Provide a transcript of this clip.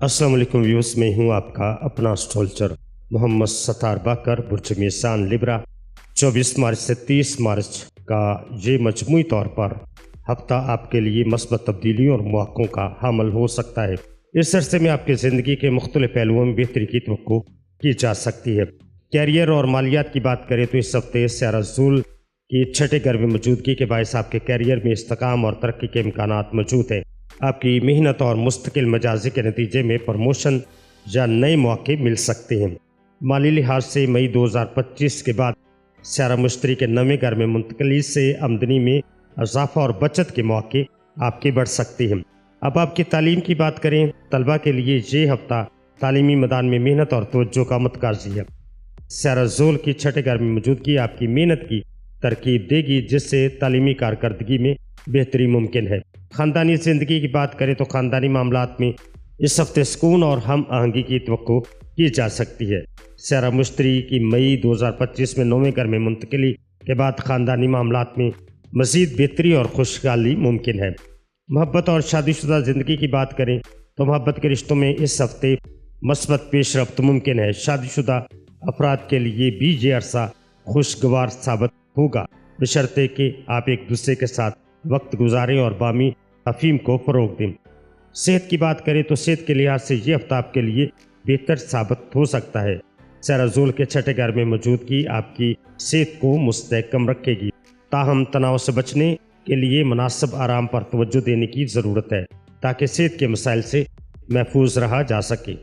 السلام علیکم ویوز، میں ہوں آپ کا اپنا اسٹرولجر محمد ستار باقر، برج میزان لبرا۔ 24 مارچ سے 30 مارچ کا یہ مجموعی طور پر ہفتہ آپ کے لیے مثبت تبدیلیوں اور مواقعوں کا حامل ہو سکتا ہے۔ اس عرصے میں آپ کی زندگی کے مختلف پہلوؤں میں بہتری کی توقع کی جا سکتی ہے۔ کیریئر اور مالیات کی بات کریں تو اس ہفتے سیارہ ذول کی چھٹے گھر میں موجودگی کے باعث آپ کے کیریئر میں استحکام اور ترقی کے امکانات موجود ہیں۔ آپ کی محنت اور مستقل مجازی کے نتیجے میں پروموشن یا نئے مواقع مل سکتے ہیں۔ مالی لحاظ سے مئی 2025 کے بعد سیارہ مشتری کے نویں گھر میں منتقلی سے آمدنی میں اضافہ اور بچت کے مواقع آپ کے بڑھ سکتے ہیں۔ اب آپ کی تعلیم کی بات کریں، طلبہ کے لیے یہ ہفتہ تعلیمی میدان میں محنت اور توجہ کا متقاضی ہے۔ سیارہ ذول کی چھٹے گھر میں موجودگی آپ کی محنت کی ترکیب دے گی، جس سے تعلیمی کارکردگی میں بہتری ممکن ہے۔ خاندانی زندگی کی بات کریں تو خاندانی معاملات میں اس ہفتے سکون اور ہم آہنگی کی توقع کی جا سکتی ہے۔ سیارہ مشتری کی مئی 2025 میں نویں گھر میں منتقلی کے بعد خاندانی معاملات میں مزید بہتری اور خوشحالی ممکن ہے۔ محبت اور شادی شدہ زندگی کی بات کریں تو محبت کے رشتوں میں اس ہفتے مثبت پیش رفت ممکن ہے۔ شادی شدہ افراد کے لیے بھی یہ عرصہ خوشگوار ثابت ہوگا، بشرطے کہ آپ ایک دوسرے کے ساتھ وقت گزاریں اور باہمی تفہیم کو فروغ دیں۔ صحت کی بات کریں تو صحت کے لحاظ سے یہ ہفتہ آپ کے لیے بہتر ثابت ہو سکتا ہے۔ سیارہ ذول کے چھٹے گھر میں موجودگی آپ کی صحت کو مستحکم رکھے گی، تاہم تناؤ سے بچنے کے لیے مناسب آرام پر توجہ دینے کی ضرورت ہے تاکہ صحت کے مسائل سے محفوظ رہا جا سکے۔